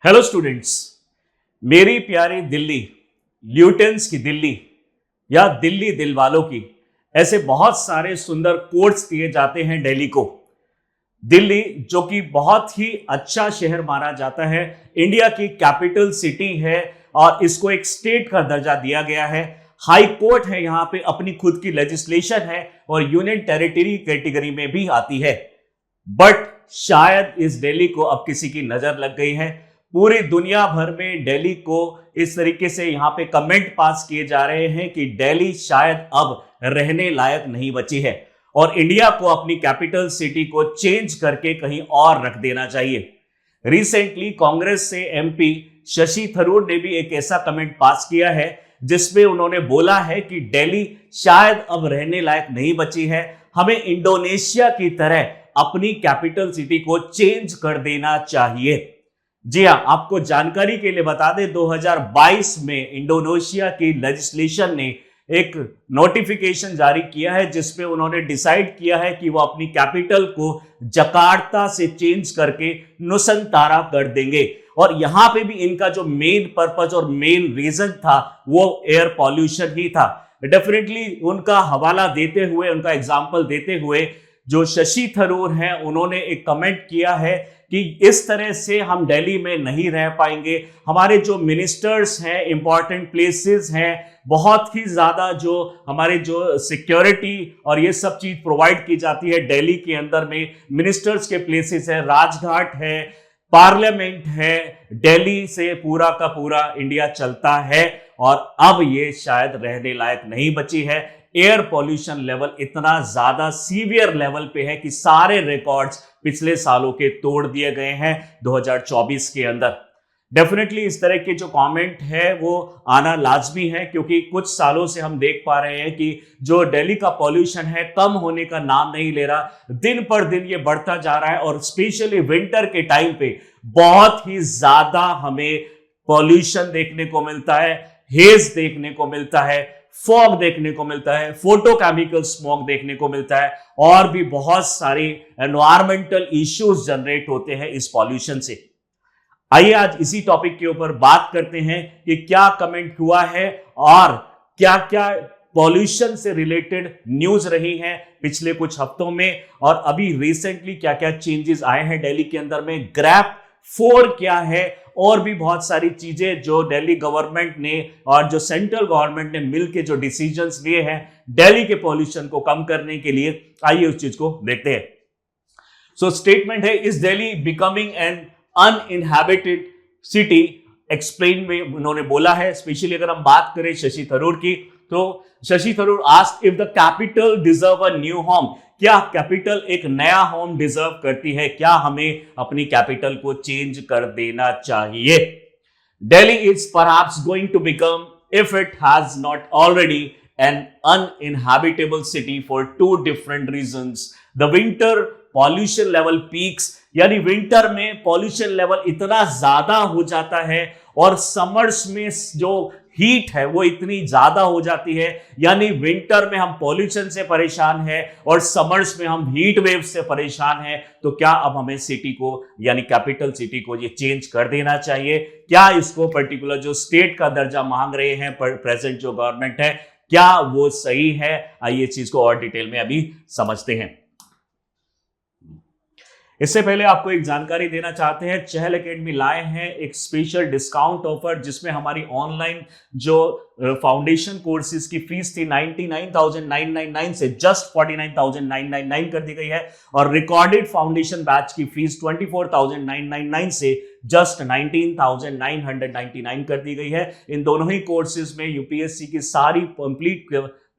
Hello students. मेरी प्यारी Delhi, Lutyens की दिल्ली या दिल्ली दिल वालों की, ऐसे बहुत सारे सुंदर कोट्स दिए जाते हैं दिल्ली को। दिल्ली जो कि बहुत ही अच्छा शहर माना जाता है, इंडिया की कैपिटल सिटी है और इसको एक स्टेट का दर्जा दिया गया है। हाई कोर्ट है, यहाँ पे अपनी खुद की लेजिस्लेशन है और यूनियन टेरिटरी कैटेगरी में भी आती है। बट शायद इस दिल्ली को अब किसी की नजर लग गई है। पूरी दुनिया भर में दिल्ली को इस तरीके से यहाँ पे कमेंट पास किए जा रहे हैं कि दिल्ली शायद अब रहने लायक नहीं बची है और इंडिया को अपनी कैपिटल सिटी को चेंज करके कहीं और रख देना चाहिए। रिसेंटली कांग्रेस से एमपी शशि थरूर ने भी एक ऐसा कमेंट पास किया है जिसमें उन्होंने बोला है कि दिल्ली शायद अब रहने लायक नहीं बची है, हमें इंडोनेशिया की तरह अपनी कैपिटल सिटी को चेंज कर देना चाहिए। जी हां, आपको जानकारी के लिए बता दें, 2022 में इंडोनेशिया की लेजिस्लेशन ने एक नोटिफिकेशन जारी किया है जिसमें उन्होंने डिसाइड किया है कि वो अपनी कैपिटल को जकार्ता से चेंज करके नुसंतारा कर देंगे। और यहां पे भी इनका जो मेन पर्पस और मेन रीजन था वो एयर पॉल्यूशन ही था। डेफिनेटली उनका हवाला देते हुए, उनका एग्जाम्पल देते हुए जो शशि थरूर हैं, उन्होंने एक कमेंट किया है कि इस तरह से हम दिल्ली में नहीं रह पाएंगे। हमारे जो मिनिस्टर्स हैं, इंपॉर्टेंट प्लेसेस हैं, बहुत ही ज्यादा जो हमारे जो सिक्योरिटी और ये सब चीज प्रोवाइड की जाती है दिल्ली के अंदर में, मिनिस्टर्स के प्लेसेस है, राजघाट है, पार्लियामेंट है, दिल्ली से पूरा का पूरा इंडिया चलता है और अब ये शायद रहने लायक नहीं बची है। एयर पॉल्यूशन लेवल इतना ज्यादा सीवियर लेवल पे है कि सारे रिकॉर्ड्स पिछले सालों के तोड़ दिए गए हैं 2024 के अंदर। डेफिनेटली इस तरह के जो कमेंट है वो आना लाजमी है, क्योंकि कुछ सालों से हम देख पा रहे हैं कि जो दिल्ली का पॉल्यूशन है कम होने का नाम नहीं ले रहा, दिन पर दिन ये बढ़ता जा रहा है और स्पेशली विंटर के टाइम पे बहुत ही ज्यादा हमें पॉल्यूशन देखने को मिलता है, हेज देखने को मिलता है, फॉग देखने को मिलता है, फोटोकेमिकल स्मोक देखने को मिलता है और भी बहुत सारी एनवायरमेंटल इश्यूज जनरेट होते हैं इस पॉल्यूशन से। आइए आज इसी टॉपिक के ऊपर बात करते हैं कि क्या कमेंट हुआ है और क्या क्या पॉल्यूशन से रिलेटेड न्यूज रही हैं पिछले कुछ हफ्तों में और अभी रिसेंटली क्या क्या चेंजेस आए हैं दिल्ली के अंदर में, ग्रैप 4 क्या है और भी बहुत सारी चीजें जो दिल्ली गवर्नमेंट ने और जो सेंट्रल गवर्नमेंट ने मिलकर जो डिसीजंस लिए हैं दिल्ली के पॉल्यूशन को कम करने के लिए। आइए उस चीज को देखते हैं। सो स्टेटमेंट है, is Delhi becoming an uninhabited city, explain में उन्होंने बोला है। स्पेशली अगर हम बात करें शशि थरूर की, तो Shashi Tharoor asked if the capital deserve a new home, क्या कैपिटल एक नया होम डिजर्व करती है, क्या हमें अपनी कैपिटल को चेंज कर देना चाहिए। Delhi is perhaps going to become, if it has not already, an uninhabitable city for 2 different reasons. The winter pollution level peaks, यानी विंटर में पॉल्यूशन लेवल इतना ज्यादा हो जाता है और समर्स में जो हीट है वो इतनी ज्यादा हो जाती है, यानी विंटर में हम पॉल्यूशन से परेशान हैं और समर्स में हम हीट वेव से परेशान हैं। तो क्या अब हमें सिटी को यानी कैपिटल सिटी को ये चेंज कर देना चाहिए? क्या इसको पर्टिकुलर जो स्टेट का दर्जा मांग रहे हैं प्रेजेंट जो गवर्नमेंट है, क्या वो सही है? आइए इस चीज को और डिटेल में अभी समझते हैं। इससे पहले आपको एक जानकारी देना चाहते हैं, चहल एकेडमी लाए हैं एक स्पेशल डिस्काउंट ऑफर जिसमें हमारी ऑनलाइन जो फाउंडेशन कोर्सेज की फीस थी 99,999 से जस्ट 49,999 कर दी गई है और रिकॉर्डेड फाउंडेशन बैच की फीस 24,999 से जस्ट 19,999 कर दी गई है। इन दोनों ही कोर्सेज में यूपीएससी की सारी कंप्लीट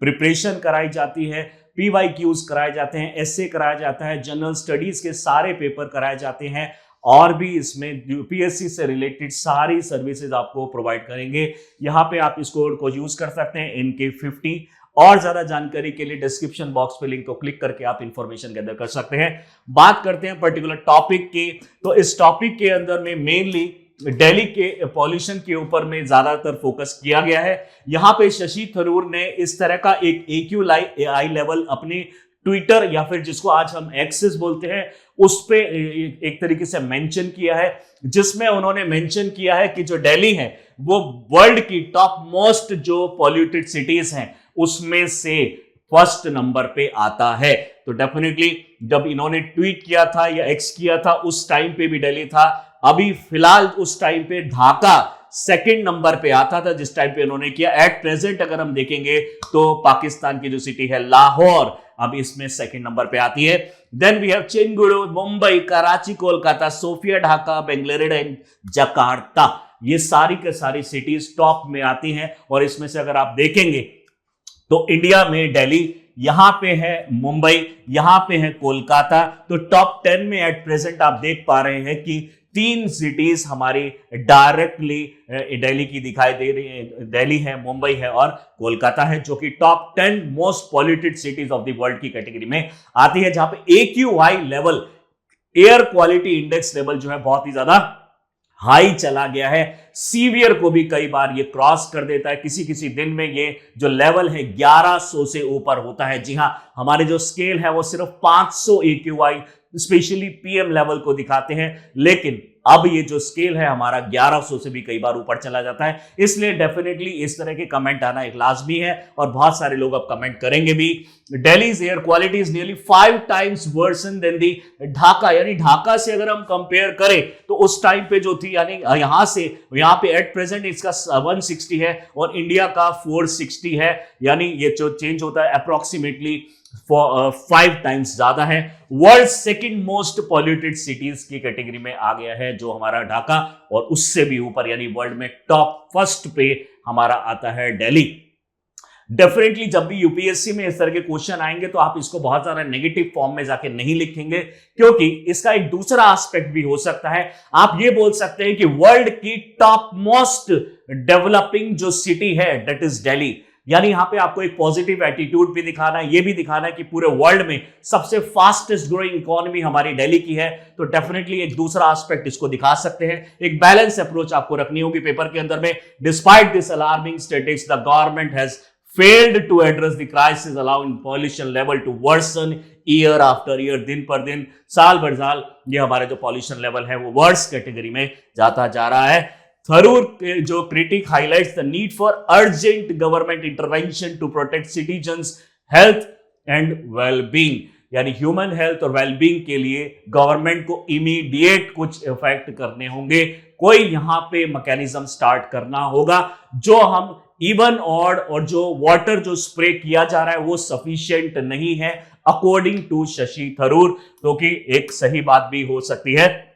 प्रिपरेशन कराई जाती है, PYQs कराए जाते हैं, एसए कराया जाता है, जनरल स्टडीज के सारे पेपर कराए जाते हैं और भी इसमें यूपीएससी से रिलेटेड सारी सर्विसेज आपको प्रोवाइड करेंगे। यहाँ पे आप इस कोड को यूज कर सकते हैं इनके 50। और ज्यादा जानकारी के लिए डिस्क्रिप्शन बॉक्स पे लिंक को क्लिक करके आप इंफॉर्मेशन गैदर कर सकते हैं। बात करते हैं पर्टिकुलर टॉपिक की, तो इस टॉपिक के अंदर में मेनली दिल्ली के पॉल्यूशन के ऊपर में ज्यादातर फोकस किया गया है। यहां पे शशि थरूर ने इस तरह का एक AQI लेवल अपने ट्विटर या फिर जिसको आज हम एक्सेस बोलते हैं उस पे एक तरीके से मेंशन किया है, जिसमें उन्होंने मेंशन किया है कि जो दिल्ली है वो वर्ल्ड की टॉप मोस्ट जो पॉल्यूटेड सिटीज हैं उसमें से फर्स्ट नंबर पे आता है। तो डेफिनेटली जब इन्होंने ट्वीट किया था या एक्स किया था उस टाइम पे भी दिल्ली था, अभी फिलहाल उस टाइम पे ढाका सेकंड नंबर पे आता था जिस टाइम पे इन्होंने किया। एट प्रेजेंट अगर हम देखेंगे तो पाकिस्तान की जो सिटी है लाहौर अब इसमें सेकंड नंबर पे आती है। Then we have Chengdu, Mumbai, Karachi, Kolkata, Sofia, Dhaka, Bengaluru and Jakarta. ये सारी के सारी सिटीज टॉप में आती हैं और इसमें से अगर आप देखेंगे तो इंडिया में दिल्ली, यहां पे है मुंबई, यहां पे है कोलकाता। तो टॉप 10 में एट प्रेजेंट आप देख पा रहे हैं कि 3 सिटीज हमारी डायरेक्टली दिल्ली की दिखाई दे रही है। दिल्ली है, मुंबई है और कोलकाता है, जो कि top 10 most polluted cities of the world की कैटेगरी में आती है, जहां पे AQI level, air quality index level जो है बहुत ही ज्यादा हाई चला गया है। सीवियर को भी कई बार ये क्रॉस कर देता है। किसी किसी दिन में ये जो लेवल है 1100 से ऊपर होता है। जी हां, हमारे जो स्केल है वो सिर्फ 500 AQI स्पेशली PM लेवल को दिखाते हैं, लेकिन अब ये जो स्केल है हमारा 1100 से भी कई बार ऊपर चला जाता है। इसलिए डेफिनेटली इस तरह के कमेंट आना एक लाजमी है और बहुत सारे लोग अब कमेंट करेंगे भी। Delhi's air quality is nearly 5 times worse than the Dhaka, यानी ढाका से अगर हम कंपेयर करें तो उस टाइम पे जो थी, यानी यहां से यहां पे एट प्रेजेंट इसका 160 है और इंडिया का 460 है, यानी ये जो चेंज होता है अप्रोक्सीमेटली 5 टाइम्स ज्यादा है। World second most polluted cities की कैटेगरी में आ गया है जो हमारा ढाका, और उससे भी ऊपर यानी वर्ल्ड में टॉप फर्स्ट पे हमारा आता है दिल्ली। डेफिनेटली जब भी यूपीएससी में इस तरह के क्वेश्चन आएंगे तो आप इसको बहुत ज्यादा नेगेटिव फॉर्म में जाके नहीं लिखेंगे, क्योंकि इसका एक दूसरा एस्पेक्ट भी हो सकता है। आप ये बोल सकते हैं कि वर्ल्ड की टॉप मोस्ट डेवलपिंग जो सिटी है दैट इज दिल्ली, यानी यहां पे आपको एक पॉजिटिव एटीट्यूड भी दिखाना है, ये भी दिखाना है कि पूरे वर्ल्ड में सबसे फास्टेस्ट ग्रोइंग इकोनॉमी हमारी दिल्ली की है। तो डेफिनेटली एक दूसरा एस्पेक्ट इसको दिखा सकते हैं। एक बैलेंस अप्रोच आपको रखनी होगी पेपर के अंदर में। Despite this alarming statistics, the government has failed to address the crisis, allowing pollution level to worsen year after year। दिन पर दिन, साल भर साल ये हमारे जो पॉल्यूशन लेवल है वो वर्स्ट कैटेगरी में जाता जा रहा है। थरूर जो critic highlights the need for urgent government intervention to protect citizens health and wellbeing, यानी ह्यूमन हेल्थ और वेलबींग के लिए गवर्नमेंट को इमीडिएट कुछ इफेक्ट करने होंगे। कोई यहां पे मैकेनिज्म स्टार्ट करना होगा। जो हम इवन ऑड और जो वाटर जो स्प्रे किया जा रहा है वो सफिशिएंट नहीं है अकॉर्डिंग टू शशि थरूर, क्योंकि एक सही बात भी हो सकती है।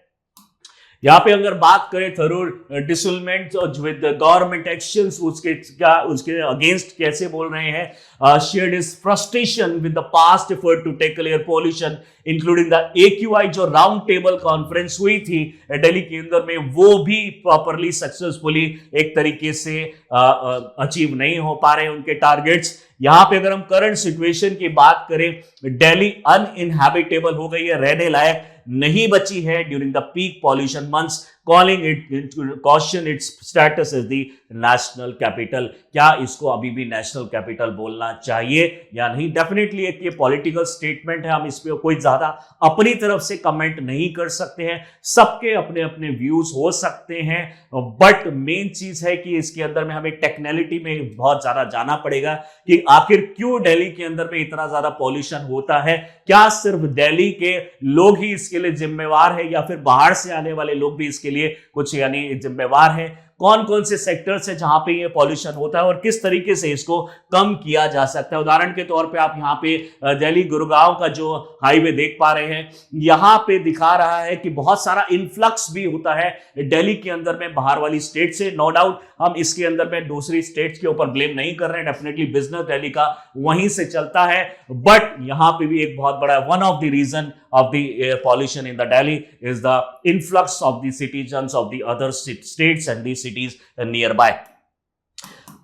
यहां पे अगर बात करें Tharoor disillusionment with government actions, उसके अगेंस्ट कैसे बोल रहे हैं। Shared his frustration with the past effort to tackle air pollution including the AQI जो राउंड टेबल कॉन्फ्रेंस हुई थी दिल्ली के अंदर में, वो भी प्रॉपरली सक्सेसफुली एक तरीके से अचीव नहीं हो पा रहे उनके टारगेट्स। यहां पे अगर हम करंट सिचुएशन की बात करें, दिल्ली अनइनहैबिटेबल हो गई है, रहने लायक नहीं बची है during the peak pollution months, calling it question its status as the national capital. क्या इसको अभी भी नेशनल कैपिटल बोलना चाहिए या नहीं? डेफिनेटली एक ये पॉलिटिकल स्टेटमेंट है, हम इस पे कोई ज्यादा अपनी तरफ से कमेंट नहीं कर सकते हैं। सबके अपने अपने व्यूज हो सकते हैं, बट मेन चीज है कि इसके अंदर में हमें टेक्निकलिटी में बहुत ज्यादा जाना पड़ेगा कि आखिर क्यों दिल्ली के अंदर में इतना ज्यादा पॉल्यूशन होता है। क्या सिर्फ दिल्ली के लोग ही इसके लिए जिम्मेवार है या फिर बाहर से आने वाले लोग भी इसके लिए कुछ यानी जिम्मेवार है? कौन कौन से सेक्टर्स है जहां पे ये पॉल्यूशन होता है और किस तरीके से इसको कम किया जा सकता है? उदाहरण के तौर पे आप यहां पे दिल्ली गुरुगांव का जो हाईवे देख पा रहे हैं, यहां पे दिखा रहा है कि बहुत सारा इन्फ्लक्स भी होता है दिल्ली के अंदर में बाहर वाली स्टेट से। नो डाउट हम इसके अंदर में दूसरी स्टेट्स के ऊपर ब्लेम नहीं कर रहे हैं, डेफिनेटली बिजनेस दिल्ली का वहीं से चलता है, बट यहां पे भी एक बहुत बड़ा one of the reason of the air pollution in the Delhi is the influx of the citizens of the other states and the cities nearby।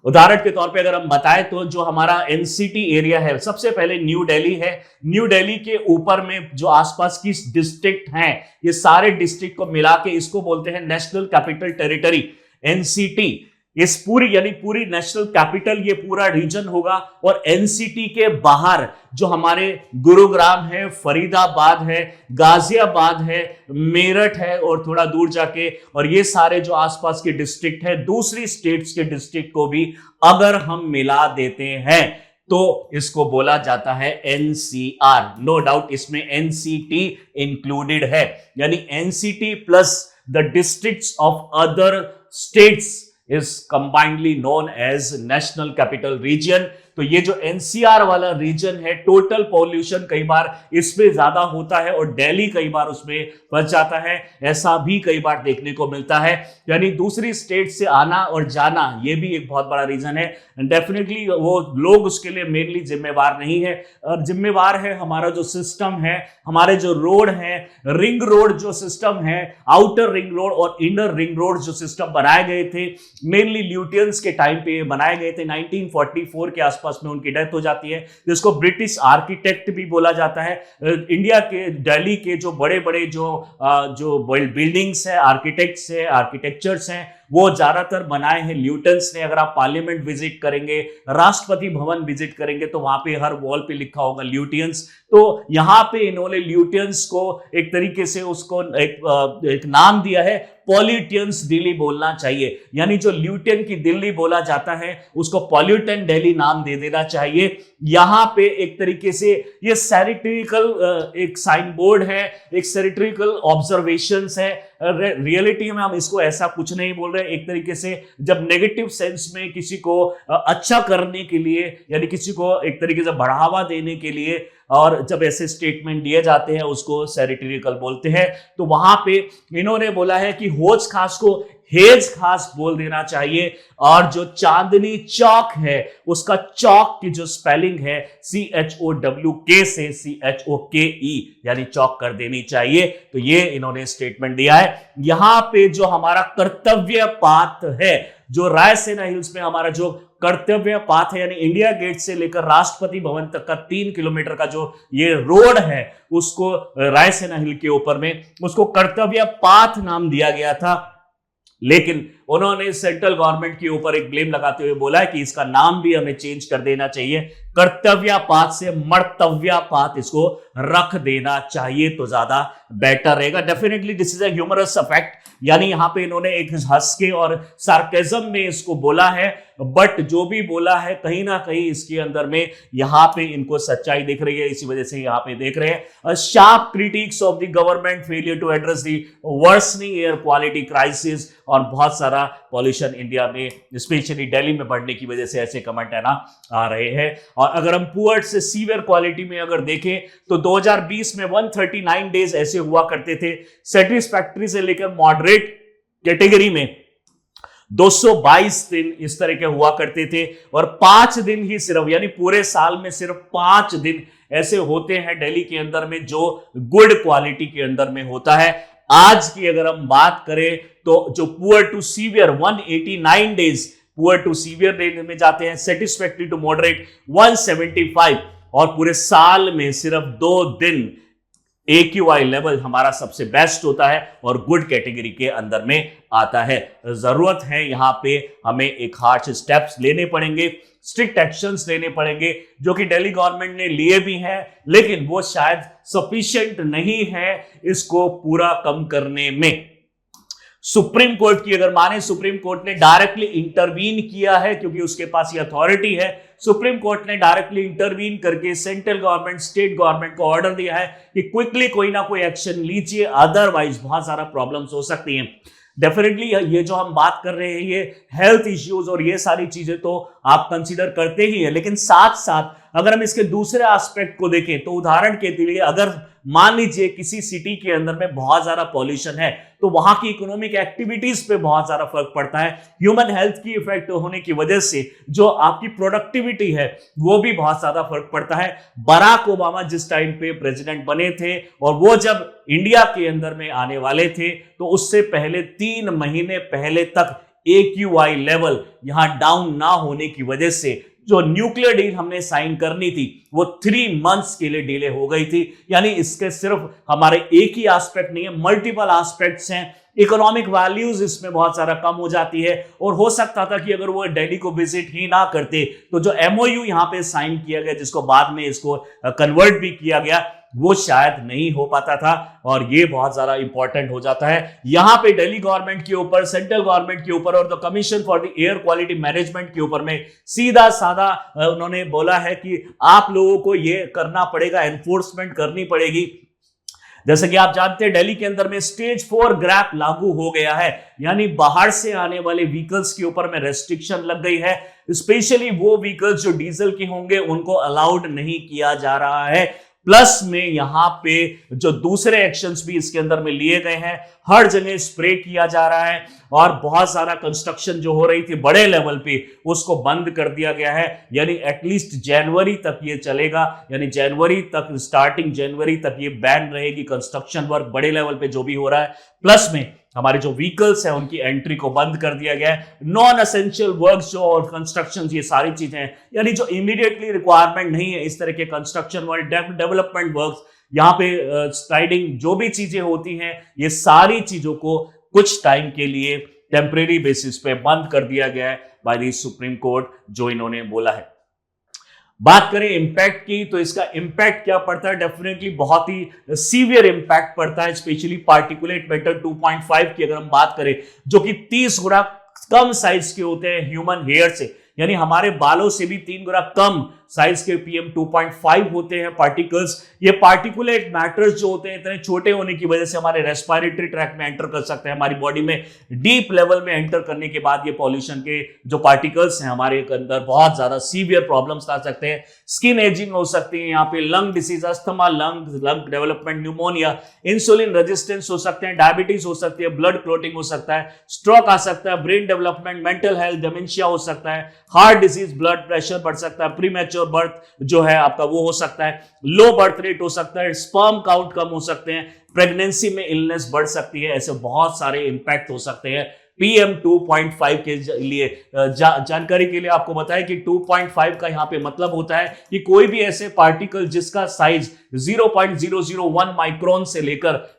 उदाहरण के तौर पे अगर हम बताएं तो जो हमारा एनसीटी एरिया है, सबसे पहले न्यू दिल्ली है। न्यू दिल्ली के ऊपर में जो आसपास की डिस्ट्रिक्ट हैं, ये सारे डिस्ट्रिक्ट को मिला के इसको बोलते हैं नेशनल कैपिटल टेरिटरी, एनसीटी। इस पूरी यानी पूरी नेशनल कैपिटल ये पूरा रीजन होगा, और एनसीटी के बाहर जो हमारे गुरुग्राम है, फरीदाबाद है, गाजियाबाद है, मेरठ है, और थोड़ा दूर जाके और ये सारे जो आसपास के डिस्ट्रिक्ट है, दूसरी स्टेट्स के डिस्ट्रिक्ट को भी अगर हम मिला देते हैं तो इसको बोला जाता है एनसीआर। नो डाउट इसमें एनसीटी इंक्लूडेड है, यानी NCT plus the districts of other states is combinedly known as National Capital Region। तो ये जो एनसीआर वाला रीजन है, टोटल पॉल्यूशन कई बार इसमें ज्यादा होता है और दिल्ली कई बार उसमें बच जाता है, ऐसा भी कई बार देखने को मिलता है। यानी दूसरी स्टेट से आना और जाना ये भी एक बहुत बड़ा रीजन है। डेफिनेटली वो लोग उसके लिए मेनली जिम्मेवार नहीं है, और जिम्मेवार है हमारा जो सिस्टम है, हमारे जो रोड है, रिंग रोड जो सिस्टम है, आउटर रिंग रोड और इनर रिंग रोड जो सिस्टम बनाए गए थे, मेनली ल्यूटियंस के टाइम पे बनाए गए थे। 1944 के आसपास में उनकी डेथ हो जाती है, जिसको ब्रिटिश आर्किटेक्ट भी बोला जाता है। इंडिया के दिल्ली के जो बड़े बड़े जो बिल्डिंग्स है, आर्किटेक्ट्स है, आर्किटेक्चर्स हैं, वो ज्यादातर बनाए हैं ल्यूटन्स ने। अगर आप पार्लियामेंट विजिट करेंगे, राष्ट्रपति भवन विजिट करेंगे, तो वहां पे हर वॉल पे लिखा होगा ल्यूटियंस। तो यहां पे इन्होंने ल्यूटियंस को एक तरीके से उसको एक नाम दिया है, पॉल्यूटियंस दिल्ली बोलना चाहिए, यानी जो ल्यूटियन की दिल्ली बोला जाता है उसको पॉल्यूटेंट दिल्ली नाम दे देना चाहिए। यहां पे एक तरीके से ये सैनिटरिकल एक साइन बोर्ड है, एक सैनिटरिकल ऑब्जर्वेशंस है। रियलिटी में हम इसको ऐसा कुछ नहीं बोल रहे, एक तरीके से जब नेगेटिव सेंस में किसी को अच्छा करने के लिए, यानी किसी को एक तरीके से बढ़ावा देने के लिए, और जब ऐसे स्टेटमेंट दिए जाते हैं उसको सैनिटरिकल बोलते हैं। तो वहां पे इन्होंने बोला है कि होज खास को हेज खास बोल देना चाहिए, और जो चांदनी चौक है उसका चौक की जो स्पेलिंग है CHOWK से CHOKE यानी चौक कर देनी चाहिए। तो ये इन्होंने स्टेटमेंट दिया है। यहां पे जो हमारा कर्तव्य पाथ है, जो रायसेना हिल्स में हमारा जो कर्तव्य पाथ है, यानी इंडिया गेट से लेकर राष्ट्रपति भवन तक का 3 किलोमीटर का जो ये रोड है, उसको रायसेना हिल के ऊपर में उसको कर्तव्य पाथ नाम दिया गया था। लेकिन उन्होंने सेंट्रल गवर्नमेंट के ऊपर एक ब्लेम लगाते हुए बोला है कि इसका नाम भी हमें चेंज कर देना चाहिए, कर्तव्य पाथ से मर्तव्य पाथ इसको रख देना चाहिए तो ज्यादा बेटर रहेगा। Definitely this is a humorous effect, यानी यहां पे इन्होंने एक हंस के और सार्केज्म में इसको बोला है, बट जो भी बोला है कहीं ना कहीं इसके अंदर में यहां पे इनको सच्चाई दिख रही है, इसी वजह से यहां पे देख रहे हैं। Sharp critics of the government failure to address the worsening air quality crisis, और बहुत सारा पॉल्यूशन इंडिया में स्पेशली दिल्ली में बढ़ने की वजह से ऐसे कमेंट है ना आ रहे हैं। और अगर हम पुअर से सीवियर क्वालिटी में अगर देखें तो 2020 में 139 डेज ऐसे हुआ करते थे, सेटिस्फैक्टरी से लेकर मॉडरेट कैटेगरी में 222 दिन इस तरह के हुआ करते थे, और 5 दिन ही सिर्फ, यानी पूरे साल में सिर्फ 5 दिन ऐसे होते हैं दिल्ली के अंदर में जो गुड क्वालिटी के अंदर में होता है। आज की अगर हम बात करें तो जो poor to severe 189 days poor to severe range में जाते हैं, सेटिस्फैक्टरी टू मॉडरेट 175, और पूरे साल में सिर्फ 2 दिन AQI लेवल हमारा सबसे बेस्ट होता है और गुड कैटेगरी के अंदर में आता है। जरूरत है यहां पे हमें एक हार्श स्टेप्स लेने पड़ेंगे, स्ट्रिक्ट एक्शंस लेने पड़ेंगे, जो कि दिल्ली गवर्नमेंट ने लिए भी हैं, लेकिन वो शायद सफिशिएंट नहीं है इसको पूरा कम करने में। सुप्रीम कोर्ट की अगर माने, सुप्रीम कोर्ट ने डायरेक्टली इंटरवीन किया है, क्योंकि उसके पास ये अथॉरिटी है। सुप्रीम कोर्ट ने डायरेक्टली इंटरवीन करके सेंट्रल गवर्नमेंट, स्टेट गवर्नमेंट को ऑर्डर दिया है कि क्विकली कोई ना कोई एक्शन लीजिए, अदरवाइज बहुत सारा प्रॉब्लम्स हो सकती हैं। डेफिनेटली ये जो हम बात कर रहे हैं, ये हेल्थ इश्यूज और ये सारी चीजें तो आप कंसीडर करते ही हैं, लेकिन साथ साथ अगर हम इसके दूसरे एस्पेक्ट को देखें तो उदाहरण के लिए अगर मान लीजिए किसी सिटी के अंदर में बहुत ज्यादा पॉल्यूशन है, तो वहां की इकोनॉमिक एक्टिविटीज पे बहुत ज्यादा फर्क पड़ता है। ह्यूमन हेल्थ की इफेक्ट होने की वजह से जो आपकी प्रोडक्टिविटी है वो भी बहुत ज्यादा फर्क पड़ता है। बराक ओबामा जिस टाइम पे प्रेसिडेंट बने थे और वो जब इंडिया के अंदर में आने वाले थे, तो उससे पहले 3 महीने पहले तक AQI लेवल यहां डाउन ना होने की वजह से जो न्यूक्लियर डील हमने साइन करनी थी वो 3 मंथ्स के लिए डिले हो गई थी। यानी इसके सिर्फ हमारे एक ही एस्पेक्ट नहीं है, मल्टीपल एस्पेक्ट्स हैं। इकोनॉमिक वैल्यूज इसमें बहुत सारा कम हो जाती है। और हो सकता था कि अगर वो दिल्ली को विजिट ही ना करते तो जो एमओयू यहां पे साइन किया गया, जिसको बाद में इसको कन्वर्ट भी किया गया, वो शायद नहीं हो पाता था। और ये बहुत ज्यादा इंपॉर्टेंट हो जाता है यहां पे दिल्ली गवर्नमेंट के ऊपर, सेंट्रल गवर्नमेंट के ऊपर और the commission for the air quality management के ऊपर में सीधा साधा उन्होंने बोला है कि आप लोगों को ये करना पड़ेगा, एनफोर्समेंट करनी पड़ेगी। जैसे कि आप जानते हैं दिल्ली के अंदर में स्टेज 4 ग्रैप लागू हो गया है, यानी बाहर से आने वाले व्हीकल्स के ऊपर में रेस्ट्रिक्शन लग गई है। स्पेशली वो व्हीकल्स जो डीजल के होंगे उनको अलाउड नहीं किया जा रहा है। प्लस में यहां पे जो दूसरे एक्शंस भी इसके अंदर में लिए गए हैं, हर जगह स्प्रे किया जा रहा है और बहुत सारा कंस्ट्रक्शन जो हो रही थी बड़े लेवल पे उसको बंद कर दिया गया है। यानी एटलीस्ट जनवरी तक ये चलेगा, यानी जनवरी तक, स्टार्टिंग जनवरी तक ये बैन रहेगी कंस्ट्रक्शन वर्क बड़े लेवल पे जो भी हो रहा है। प्लस में हमारे जो व्हीकल्स हैं उनकी एंट्री को बंद कर दिया गया है। नॉन एसेंशियल वर्क्स जो और कंस्ट्रक्शन, ये सारी चीजें हैं, यानी जो इमीडिएटली रिक्वायरमेंट नहीं है इस तरह के कंस्ट्रक्शन वर्क, डेवलपमेंट वर्क्स, यहाँ पे स्लाइडिंग जो भी चीजें होती हैं, ये सारी चीजों को कुछ टाइम के लिए टेम्परेरी बेसिस पे बंद कर दिया गया है बाय द सुप्रीम कोर्ट, जो इन्होंने बोला है। बात करें इंपैक्ट की, तो इसका इंपैक्ट क्या पड़ता है? डेफिनेटली बहुत ही सीवियर इंपैक्ट पड़ता है, स्पेशली पार्टिकुलेट मैटर 2.5 की अगर हम बात करें, जो कि 30 गुना कम साइज के होते हैं ह्यूमन हेयर से, यानी हमारे बालों से भी 3 गुना कम साइज के PM 2.5 होते हैं पार्टिकल्स। ये पार्टिकुलेट मैटर्स जो होते हैं इतने छोटे होने की वजह से हमारे रेस्पिरेटरी ट्रैक्ट में एंटर कर सकते हैं, हमारी बॉडी में डीप लेवल में एंटर करने के बाद ये पॉल्यूशन के जो पार्टिकल्स हैं हमारे अंदर बहुत ज्यादा सीवियर प्रॉब्लम्स ला सकते हैं। स्किन एजिंग हो सकती है, यहाँ पे lung disease, asthma, lung development, pneumonia, insulin resistance हो सकते हैं, डायबिटीज हो सकती है, ब्लड क्लोटिंग हो सकता है, स्ट्रोक आ सकता है, brain development, mental health, dementia हो सकता है, हार्ट डिसीज, ब्लड प्रेशर बढ़ सकता है, प्रीमैच्योर बर्थ जो है आपका वो हो सकता है, लो बर्थ रेट हो सकता है, स्पर्म काउंट कम हो सकते हैं, प्रेगनेंसी में इलनेस बढ़ सकती है। ऐसे बहुत सारे इंपैक्ट हो सकते हैं PM 2.5 के लिए। जानकारी के लिए आपको बताएं कि 2.5 का यहां पे मतलब होता है कि कोई भी ऐसे पार्टिकल जिसका साइज 0.001 माइक्रोन से लेकर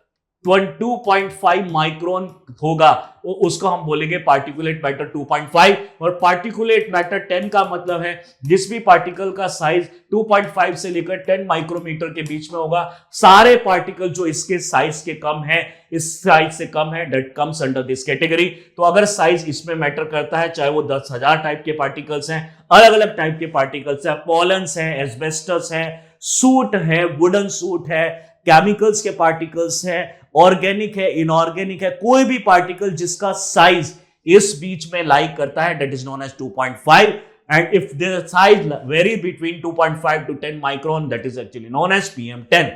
2.5 माइक्रोन होगा, उसको हम बोलेंगे पार्टिकुलेट मैटर 2.5। और पार्टिकुलेट मैटर 10 का मतलब है जिस भी पार्टिकल का साइज 2.5 से लेकर 10 माइक्रोमीटर के बीच में होगा, सारे पार्टिकल जो इसके साइज के कम है, इस साइज से कम है, that comes under this category. तो अगर साइज इसमें मैटर करता है, चाहे वो 10,000 टाइप के पार्टिकल्स हैं, अलग अलग टाइप के पार्टिकल्स हैं, पॉलन्स हैं, एस्बेस्टस है, सूट है, वुडन सूट है, केमिकल्स के पार्टिकल्स है, ऑर्गेनिक है, इनऑर्गेनिक है, कोई भी पार्टिकल जिसका साइज इस बीच में लाइक करता है, that is known as 2.5। And if the size vary between 2.5 to 10 micron, that is actually known as PM 10।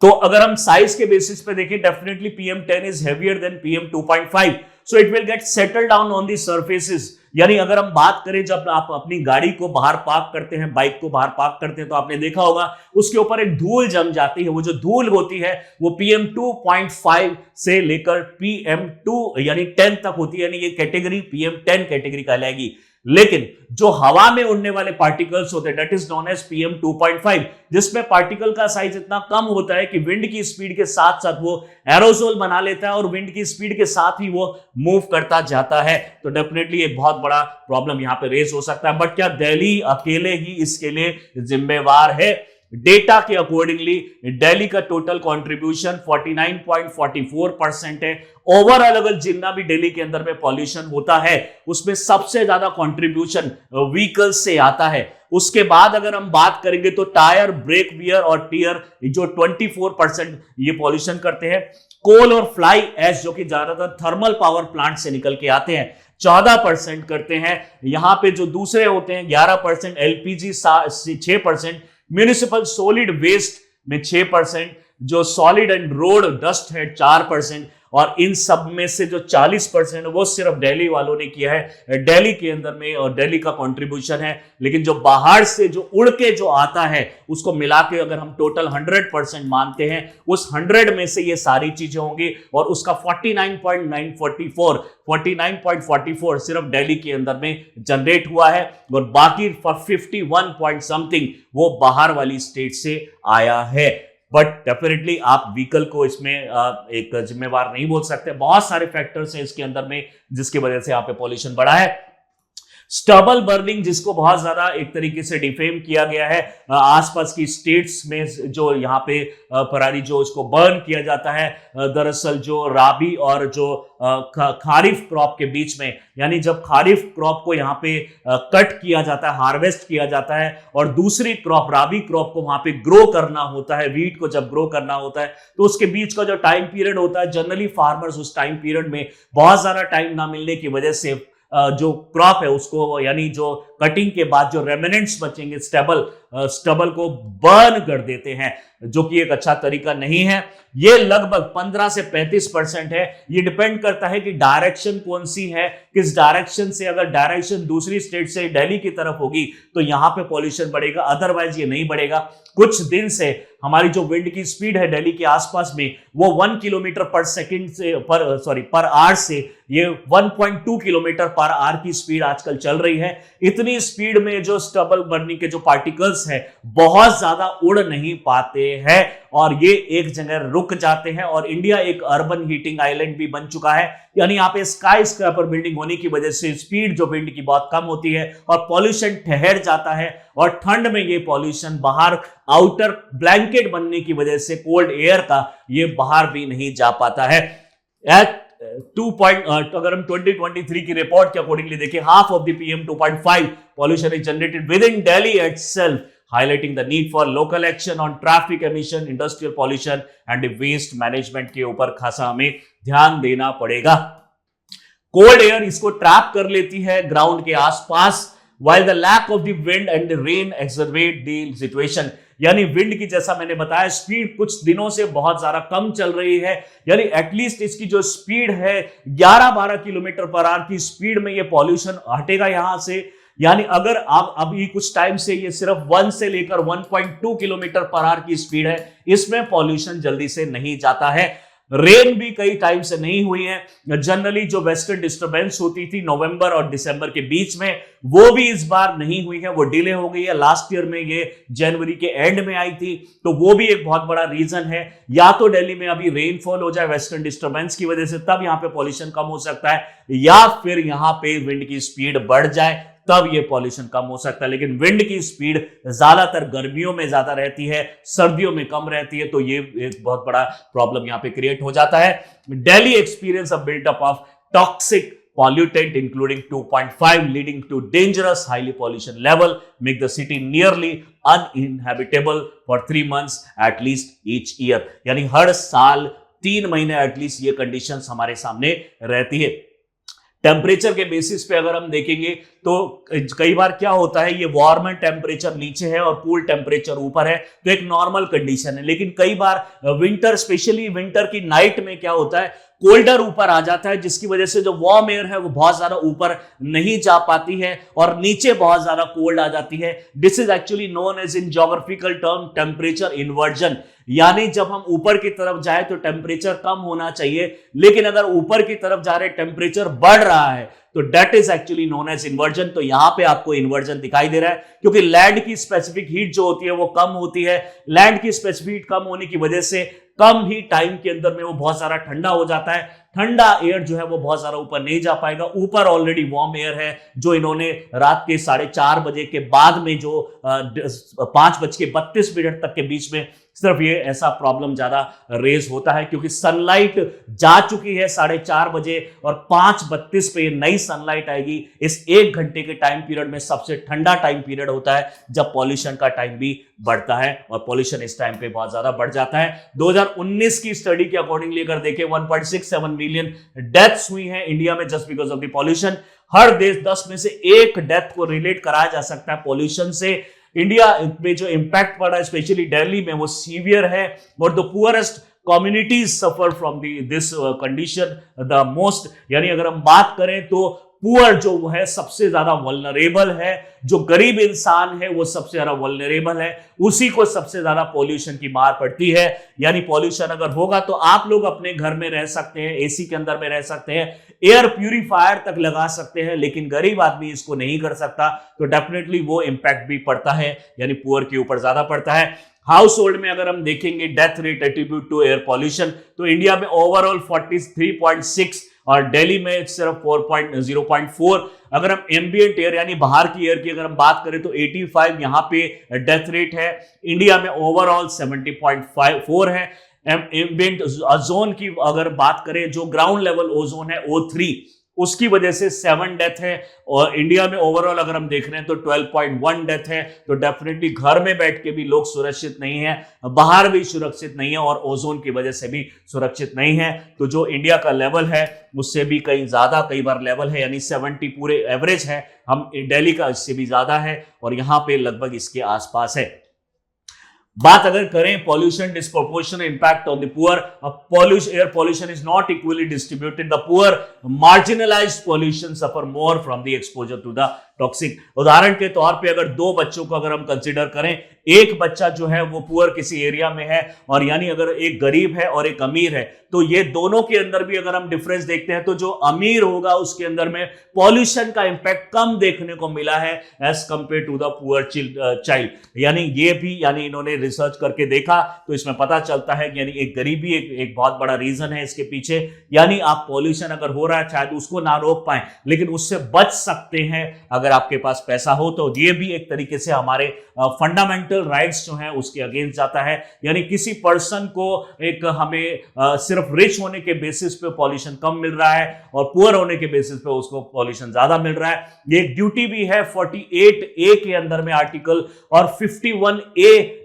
तो अगर हम साइज के बेसिस पे देखें, definitely PM 10 is heavier than PM 2.5, so it will get settle down on the surfaces. यानी अगर हम बात करें, जब आप अपनी गाड़ी को बाहर पार्क करते हैं, बाइक को बाहर पार्क करते हैं, तो आपने देखा होगा उसके ऊपर एक धूल जम जाती है। वो जो धूल होती है वो PM 2.5 से लेकर PM 2 यानी 10 तक होती है, यानी ये कैटेगरी PM 10 कैटेगरी कहलाएगी। लेकिन जो हवा में उड़ने वाले पार्टिकल्स होते हैं, that is known as PM 2.5, जिसमें पार्टिकल का साइज इतना कम होता है कि विंड की स्पीड के साथ साथ वो एरोसोल बना लेता है और विंड की स्पीड के साथ ही वो मूव करता जाता है। तो डेफिनेटली एक बहुत बड़ा प्रॉब्लम यहां पे रेज हो सकता है। बट क्या दिल्ली अकेले ही इसके लिए जिम्मेवार है? डेटा के अकॉर्डिंगली दिल्ली का टोटल कंट्रीब्यूशन 49.44% है। ओवरऑल अगर जितना भी दिल्ली के अंदर में पॉल्यूशन होता है उसमें सबसे ज्यादा कंट्रीब्यूशन व्हीकल्स से आता है। उसके बाद अगर हम बात करेंगे तो टायर, ब्रेक वियर और टीयर जो 24% ये पॉल्यूशन करते हैं। कोल और फ्लाई ऐश जो कि ज्यादातर थर्मल पावर प्लांट से निकल के आते हैं 14% करते हैं। यहां पे जो दूसरे होते हैं 11%, LPG 6%, म्यूनिसिपल सॉलिड वेस्ट में 6%, जो सॉलिड एंड रोड डस्ट है 4%, और इन सब में से जो 40% वो सिर्फ दिल्ली वालों ने किया है, दिल्ली के अंदर में, और दिल्ली का कंट्रीब्यूशन है। लेकिन जो बाहर से जो उड़ के जो आता है उसको मिला के अगर हम टोटल 100% मानते हैं, उस 100 में से ये सारी चीजें होंगी, और उसका 49.44 सिर्फ दिल्ली के अंदर में जनरेट हुआ है, और बाकी 51 पॉइंट समथिंग वो बाहर वाली स्टेट से आया है। बट डेफिनेटली आप व्हीकल को इसमें एक जिम्मेवार नहीं बोल सकते। बहुत सारे फैक्टर्स हैं इसके अंदर में जिसकी वजह से यहाँ पे पॉल्यूशन बढ़ा है। स्टबल बर्निंग, जिसको बहुत ज्यादा एक तरीके से डिफेम किया गया है, आसपास की स्टेट्स में जो यहाँ पे पराली जो इसको बर्न किया जाता है, दरअसल जो राबी और जो खारिफ क्रॉप के बीच में, यानी जब खारिफ क्रॉप को यहाँ पे कट किया जाता है, हार्वेस्ट किया जाता है, और दूसरी क्रॉप राबी क्रॉप को वहां पे ग्रो करना होता है, वीट को जब ग्रो करना होता है, तो उसके बीच का जो टाइम पीरियड होता है, जनरली फार्मर्स उस टाइम पीरियड में बहुत ज्यादा टाइम ना मिलने की वजह से जो क्रॉप है उसको, यानी जो कटिंग के बाद जो रेमिनेंट्स बचेंगे स्टबल को बर्न कर देते हैं, जो कि एक अच्छा तरीका नहीं है। ये लगभग 15 से 35% है। ये डिपेंड करता है कि डायरेक्शन कौन सी है, किस डायरेक्शन से, अगर डायरेक्शन दूसरी स्टेट से दिल्ली की तरफ होगी तो यहां पे पॉल्यूशन बढ़ेगा, अदरवाइज ये नहीं बढ़ेगा। कुछ दिन से हमारी जो विंड की स्पीड है दिल्ली के आसपास में वो 1 किलोमीटर पर सेकंड से पर आवर से ये 1.2 किलोमीटर पर आवर की स्पीड आजकल चल रही है। इतनी स्पीड में जो स्टबल बर्निंग के जो पार्टिकल्स हैं बहुत ज्यादा उड़ नहीं पाते हैं और ये एक जगह रुक जाते हैं, और इंडिया एक अर्बन हीटिंग आइलैंड भी बन चुका है, यानी यहाँ पे स्काई स्क्रैपर बिल्डिंग होने की वजह से स्पीड जो विंड की बहुत कम होती है और पॉल्यूशन ठहर जाता है, और ठंड में ये पॉल्यूशन बाहर आउटर ब्लैंकेट बनने की वजह से कोल्ड एयर का ये बाहर भी नहीं जा पाता है। अगर हम 2023 की रिपोर्ट के अकॉर्डिंगली देखें, half of the PM 2.5 pollution is generated within Delhi itself, highlighting the need for local action on traffic emission, industrial pollution and waste management के ऊपर खासा हमें ध्यान देना पड़ेगा। कोल्ड एयर इसको ट्रैप कर लेती है ग्राउंड के आसपास, while the lack of the wind and the rain exacerbate the situation, यानी विंड की, जैसा मैंने बताया, स्पीड कुछ दिनों से बहुत ज्यादा कम चल रही है, यानी एटलीस्ट इसकी जो स्पीड है 11-12 किलोमीटर पर आवर की स्पीड में ये पॉल्यूशन हटेगा यहां से। यानी अगर आप अभी कुछ टाइम से ये सिर्फ 1 से लेकर 1.2 किलोमीटर पर आवर की स्पीड है, इसमें पॉल्यूशन जल्दी से नहीं जाता है। रेन भी कई टाइम से नहीं हुई है। जनरली जो वेस्टर्न डिस्टर्बेंस होती थी नवंबर और दिसंबर के बीच में, वो भी इस बार नहीं हुई है, वो डिले हो गई है। लास्ट ईयर में ये जनवरी के एंड में आई थी, तो वो भी एक बहुत बड़ा रीजन है। या तो दिल्ली में अभी रेनफॉल हो जाए वेस्टर्न डिस्टर्बेंस की वजह से, तब यहां पे पॉल्यूशन कम हो सकता है, या फिर यहां पे विंड की स्पीड बढ़ जाए तब ये पॉल्यूशन कम हो सकता है। लेकिन विंड की स्पीड ज्यादातर गर्मियों में ज्यादा रहती है, सर्दियों में कम रहती है, तो ये एक बहुत बड़ा प्रॉब्लम यहां पे क्रिएट हो जाता है। Delhi experience a buildup of toxic pollutant including 2.5 leading to dangerous highly pollution level make the city nearly uninhabitable for 3 months at least each year, यानी हर साल 3 महीने एटलीस्ट ये कंडीशंस हमारे सामने रहती है। टेम्परेचर के बेसिस पे अगर हम देखेंगे तो कई बार क्या होता है, ये वार्म टेम्परेचर नीचे है और कूल टेम्परेचर ऊपर है, तो एक नॉर्मल कंडीशन है। लेकिन कई बार विंटर, स्पेशली विंटर की नाइट में क्या होता है, कोल्डर ऊपर आ जाता है, जिसकी वजह से जो वार्म एयर है वो बहुत ज्यादा ऊपर नहीं जा पाती है और नीचे बहुत ज्यादा कोल्ड आ जाती है। This is actually known as in geographical term temperature inversion, यानी जब हम ऊपर की तरफ जाए तो टेम्परेचर कम होना चाहिए, लेकिन अगर ऊपर की तरफ जा रहे टेम्परेचर बढ़ रहा है तो that is actually known as inversion. तो यहां पे आपको इन्वर्जन दिखाई दे रहा है, क्योंकि लैंड की स्पेसिफिक हीट जो होती है वो कम होती है। लैंड की स्पेसिफिक हीट कम होने की वजह से कम ही टाइम के अंदर में वो बहुत सारा ठंडा हो जाता है। ठंडा एयर जो है वो बहुत सारा ऊपर नहीं जा पाएगा, ऊपर ऑलरेडी वार्म एयर है, जो इन्होंने रात के 4:30 बजे के बाद में जो 5:32 तक के बीच में सिर्फ ये ऐसा प्रॉब्लम ज्यादा रेज होता है, क्योंकि सनलाइट जा चुकी है 4:30 बजे और 5:32 पे नई सनलाइट आएगी। इस 1 घंटे के टाइम पीरियड में सबसे ठंडा टाइम पीरियड होता है, जब पॉल्यूशन का टाइम भी बढ़ता है, और पॉल्यूशन इस टाइम पे बहुत ज्यादा बढ़ जाता है। 2019 की स्टडी के अकॉर्डिंगली अगर देखें, 1.67 मिलियन डेथ्स हुई हैं इंडिया में just because of the pollution. हर देश 10 में से 1 डेथ को रिलेट कराया जा सकता है पॉल्यूशन से। इंडिया में जो इंपैक्ट पड़ा है स्पेशली दिल्ली में वो सीवियर है, और the poorest communities suffer from this condition the most. यानी अगर हम बात करें तो पुअर जो है सबसे ज्यादा वल्नरेबल है, जो गरीब इंसान है वो सबसे ज्यादा वल्नरेबल है, उसी को सबसे ज्यादा पॉल्यूशन की मार पड़ती है। यानी पॉल्यूशन अगर होगा तो आप लोग अपने घर में रह सकते हैं, एसी के अंदर में रह सकते हैं, एयर प्यूरिफायर तक लगा सकते हैं, लेकिन गरीब आदमी इसको नहीं कर सकता, तो डेफिनेटली वो इंपैक्ट भी पड़ता है, यानी पुअर के ऊपर ज्यादा पड़ता है। हाउस होल्ड में अगर हम देखेंगे death rate attribute to air pollution, तो इंडिया में ओवरऑल 43.6 और दिल्ली में सिर्फ 0.4। अगर हम एम्बिएंट एयर यानी बाहर की एयर की अगर हम बात करें तो 85 यहां पे डेथ रेट है। इंडिया में ओवरऑल 70.4 है। एम्बिएंट ओजोन की अगर बात करें, जो ग्राउंड लेवल ओजोन है O3, उसकी वजह से 7 डेथ है। और इंडिया में ओवरऑल अगर हम देख रहे हैं तो 12.1 डेथ है। तो डेफिनेटली घर में बैठ के भी लोग सुरक्षित नहीं है, बाहर भी सुरक्षित नहीं है और ओजोन की वजह से भी सुरक्षित नहीं है। तो जो इंडिया का लेवल है उससे भी कई ज्यादा कई बार लेवल है, यानी 70 पूरे एवरेज है, हम दिल्ली का इससे भी ज्यादा है और यहां पे लगभग इसके आसपास है। बात अगर करें pollution disproportional impact on the poor, air pollution is not equally distributed, the poor marginalised pollution suffer more from the exposure to the toxic. उदाहरण के तौर पे अगर दो बच्चों को अगर हम कंसीडर करें, एक बच्चा जो है वो पुअर किसी एरिया में है और यानी अगर एक गरीब है और एक अमीर है, तो ये दोनों के अंदर भी अगर हम डिफरेंस देखते हैं तो जो अमीर होगा उसके अंदर में पॉल्यूशन का इंपैक्ट कम देखने को मिला है as compare to the poor child. यानी ये भी, यानी इन्होंने रिसर्च करके देखा तो इसमें पता चलता है कि यानी एक गरीबी एक बहुत बड़ा रीजन है इसके पीछे। यानी आप पॉल्यूशन अगर हो रहा है शायद उसको ना रोक पाए, लेकिन उससे बच सकते हैं अगर आपके पास पैसा हो। तो ये भी एक तरीके से हमारे फंडामेंटल राइट्स जो हैं उसके अगेंस्ट जाता है। यानी किसी पर्सन को एक हमें सिर्फ रिच होने के बेसिस पे पॉल्यूशन कम मिल रहा है और पुअर होने के बेसिस पे उसको पॉल्यूशन ज्यादा मिल रहा है। ये एक ड्यूटी भी है 48A के अंदर में आर्टिकल, और 51A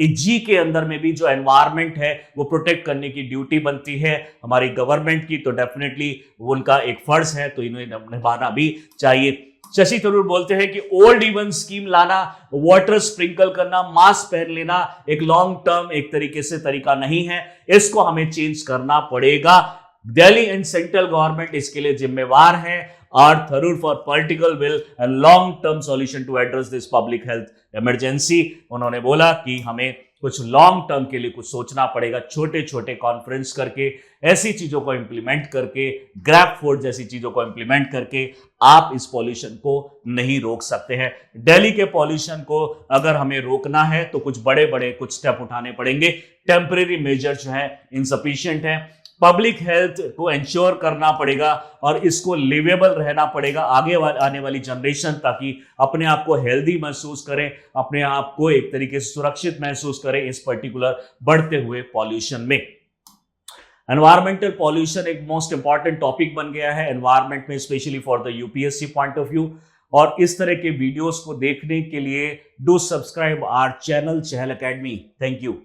जी के अंदर में भी जो एनवायरमेंट है वो प्रोटेक्ट करने की ड्यूटी बनती है हमारी गवर्नमेंट की। तो डेफिनेटली उनका एक फर्ज है, तो इन्हें निभाना भी चाहिए। शशि थरूर बोलते हैं कि ओल्ड इवन स्कीम लाना, वाटर स्प्रिंकल करना, मास्क पहन लेना एक लॉन्ग टर्म एक तरीके से तरीका नहीं है, इसको हमें चेंज करना पड़ेगा। दिल्ली एंड सेंट्रल गवर्नमेंट इसके लिए जिम्मेवार है। और Tharoor for political will and long term solution to address this public health emergency. उन्होंने बोला कि हमें कुछ लॉन्ग टर्म के लिए कुछ सोचना पड़ेगा, छोटे छोटे कॉन्फ्रेंस करके, ऐसी चीजों को इंप्लीमेंट करके, ग्रैब फोर्ड जैसी चीजों को इंप्लीमेंट करके आप इस पॉल्यूशन को नहीं रोक सकते हैं। दिल्ली के पॉल्यूशन को अगर हमें रोकना है तो कुछ बड़े बड़े कुछ स्टेप उठाने पड़ेंगे। टेम्परेरी मेजर जो है इनसफिशिएंट है। पब्लिक हेल्थ को इंश्योर करना पड़ेगा और इसको लिवेबल रहना पड़ेगा आगे आने वाली जनरेशन, ताकि अपने आप को हेल्दी महसूस करें, अपने आप को एक तरीके से सुरक्षित महसूस करें इस पर्टिकुलर बढ़ते हुए पॉल्यूशन में। एनवायरमेंटल पॉल्यूशन एक मोस्ट इंपॉर्टेंट टॉपिक बन गया है एनवायरमेंट में, specially for the UPSC point of view. और इस तरह के वीडियोस को देखने के लिए do subscribe our channel Chahal Academy. Thank you.